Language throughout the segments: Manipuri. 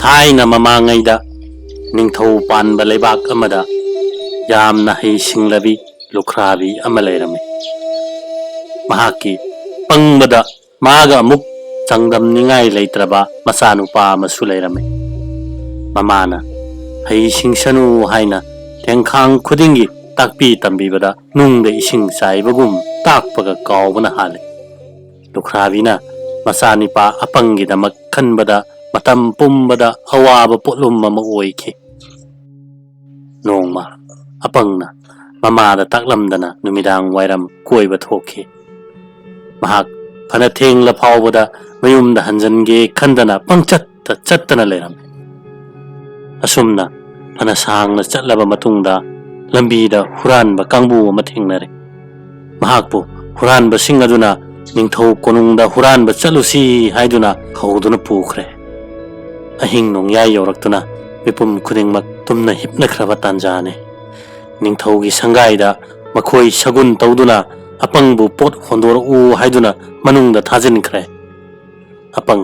Thai na mamangayda ningthau panba leibak amada yamna hei singlabi lukhrabi amalairame. Mahaki pangbada maga amuk changdam ningai leitraba masanupa masulairame. Mamana hei singsanu haina tengkhang khudingi takpi tambibada nungda ising saibagum takpaga kaubana hale. Lukrabina masanipa apangidamak khanbada matam pumbada awaba potlum mama oiki. Nongma apangna mamada taklamdana numidang wairam koiba thoki. Mahak phana thengla phawbada mayumda hanjange khandana pangchatta chattana leram. Asumna phana sangna chatlaba matungda lambida huranba kangbu ama thengnare. Mahakpu huranba singaduna ningthau konungda huranba chalusi haiduna hauduna pukhre. Ahing nong yai yoraktuna mipum khudingmak tumna hipnakraba tanjane. Ningthaugi sangaida makhoi sagun tauduna apangbu pot hondor u haiduna manungda thajinkre. Apang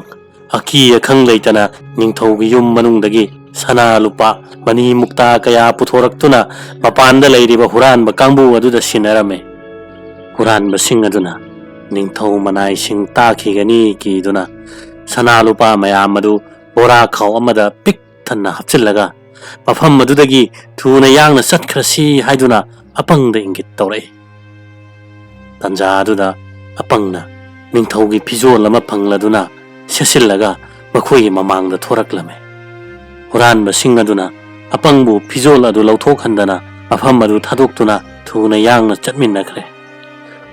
aki akhang leitana ningthaugi yum manungdagi sana lupa mani mukta kaya puthoraktuna mapanda leiriba huranba kangbu aduda sinarame. Huranba singaduna ningthau manai sing takhigani kiduna sana lupa mayam adu bora khau amada pik thanna hapchillaga mafam madudagi thuna yangna satkrasi haiduna apangda ingit tawrai. Tanja aduda apangna ningthaugi phijol ama phangladuna sesillaga makhoi mamangda thoraklame. Huranba singaduna apangbu phijol adu lauthokhandana mafam adu thadoktuna thuna yangna chatminnakre.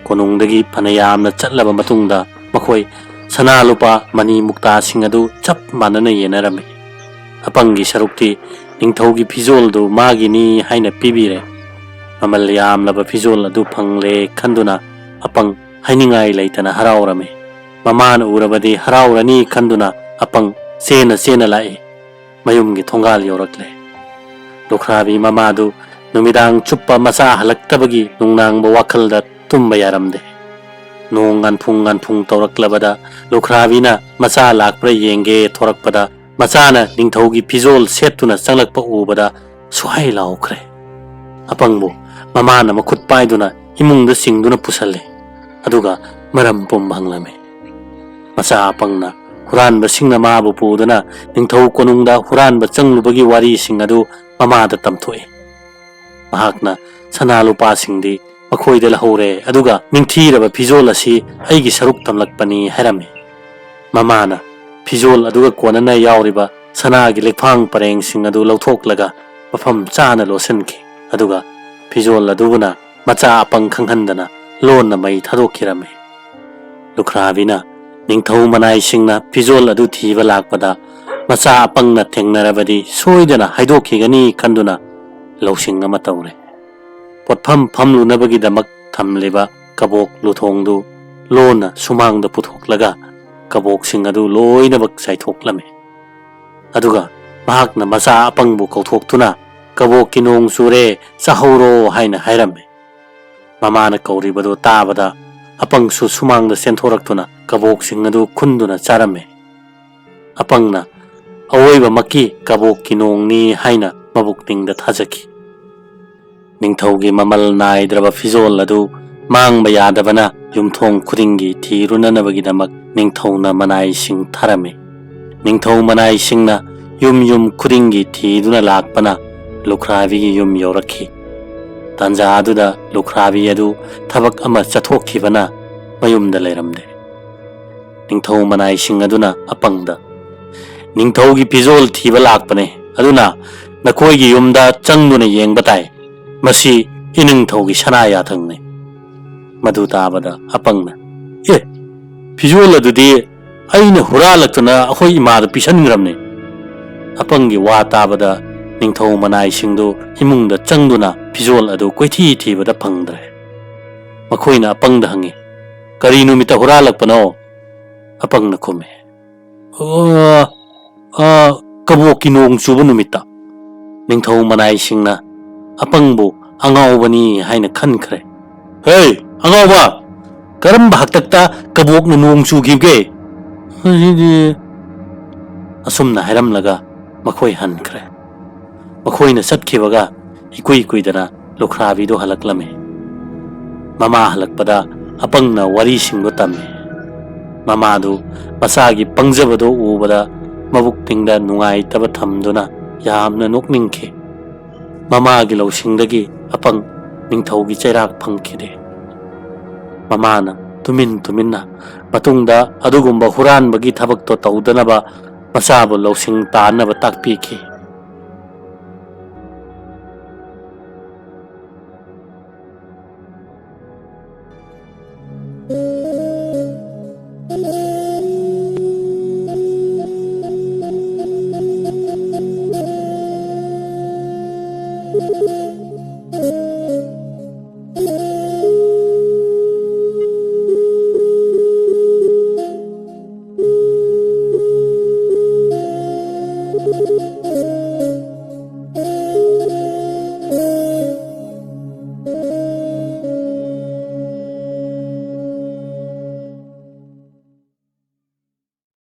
Konungdagi phanayamna chatlaba matungda makhoi sana lupa mani mukta singadu chap manana yenarame. Apangi sarukti ningthaugi phijol du magini haina pibire. Mamal yamlaba phijol adu phangle khanduna apang hainingai leitana haraurame. Mamana urabadi haraurani khanduna apang sena lai mayumgi thongal yorakle. Lukhrabi mamadu numidang chuppa masa halaktabagi nungnangba wakhalda tumba yaramde. Nong anphung tawraklabada lukrabina macha lakpra yenge thorakpada machana ningthaugi phijol settuna changlakpa ubada suhai laukhre. Apangbu mamana makhut paiduna imungda singduna pusalle aduga maram pum bhanglame. Macha apangna huranba singna mabu puduna ningthau konungda huranba changlubagi wari singadu mamada tamthoi. Mahakna sanalupa singdi makhoi lahore aduga ningthiraba phijol asi aigi saruk tamlakpani hairame. Mamana phijol aduga konana yauriba sanagi lekphang pareng sing adu lauthokhlaga mafam chana losenki aduga phijol aduguna macha apang khanghandana lonna mai thadokirame. Lukrabina ningthau manai singna phijol adu thiba lakpada macha apangna thengnarabadi soidana haidokhigani khanduna losing ama tawre. Potpham phamlunabagi damak thamliba kabok luthongdu lona sumangda puthoklaga kabok singadu loinabak saithoklame. Aduga mahakna macha apangbu kauthokthuna kabok kinong sure sahoro haina hairame. Mamana kauribadu tabada apangsu sumangda senthoraktuna kabok singadu khunduna charame. Apangna awoiba maki kabok kinong ni haina mabuktingda thajaki. Ningthaugi mamal naidraba phijol adu mangba yadabana yumthong khudingi thirunanabagidamak ningthauna manai sing tharame. Ningthau manai singna yum khudingi thiduna lakpana lukrabigi yum yorakhi. Tanja aduda lukrabi adu thabak ama chathokkhibana mayumda leiramde. Ningthau manai sing aduna apangda ningthaugi phijol thiba lakpane aduna nakoigi yumda changduna yengba tai. Masi ining thaugi sanaya thangne. Madu tabada apangna phijol adudi aina huralaktuna akhoi imada pisanngramne. Apangi wa tabada ningthau manai singdu imungda changduna phijol adu koithi thibada phangdre. Makhoina apangda hangi kari numita huralakpano. Apangna khome kaboki nong chuba numita. Ningthau manai singna apangbu angawbani haina khankhre. Hey angawba karamba haktakta kabok na nong chugibge. Asumna hairamlaga ꯃꯈꯣꯏ ꯍꯟꯈ꯭ꯔꯦ꯫ ꯃꯈꯣꯏꯅ ꯆꯠꯈꯤꯕꯒ ꯏꯀꯨꯏ ꯀꯨꯏꯗꯅ ꯂꯨꯈ꯭ꯔꯥꯕꯤꯗꯨ ꯍꯜꯂꯛꯂꯝꯃꯤ꯫ ꯃꯃꯥ ꯍꯜꯂꯛꯄꯗ ꯑꯄꯪꯅ ꯋꯥꯔꯤꯁꯤꯡꯗꯨ ꯇꯝꯃꯤ꯫ ꯃꯃꯥꯗꯨ ꯃꯆꯥꯒꯤ ꯄꯪꯖꯕꯗꯨ ꯎꯕꯗ ꯃꯕꯨꯛꯅꯤꯡꯗ ꯅꯨꯡꯉꯥꯏꯇꯕ ꯊꯝꯗꯨꯅ ꯌꯥꯝꯅ ꯅꯣꯛꯅꯤꯡꯈꯤ꯫ ꯃꯃꯥꯒꯤ ꯂꯧꯁꯤꯡꯗꯒꯤ ꯑꯄꯪ ꯅꯤꯡꯊꯧꯒꯤ ꯆꯩꯔꯥꯛ ꯐꯪꯈꯤꯗꯦ꯫ ꯃꯃꯥꯅ ꯇꯨꯃꯤꯟ ꯇꯨꯃꯤꯟꯅ ꯃꯇꯨꯡꯗ ꯑꯗꯨꯒꯨꯝꯕ ꯍꯨꯔꯥꯟꯕꯒꯤ ꯊꯕꯛꯇꯣ ꯇꯧꯗꯅꯕ ꯃꯆꯥꯕꯨ ꯂꯧꯁꯤꯡ ꯇꯥꯅꯕ ꯇꯥꯛꯄꯤꯈꯤ꯫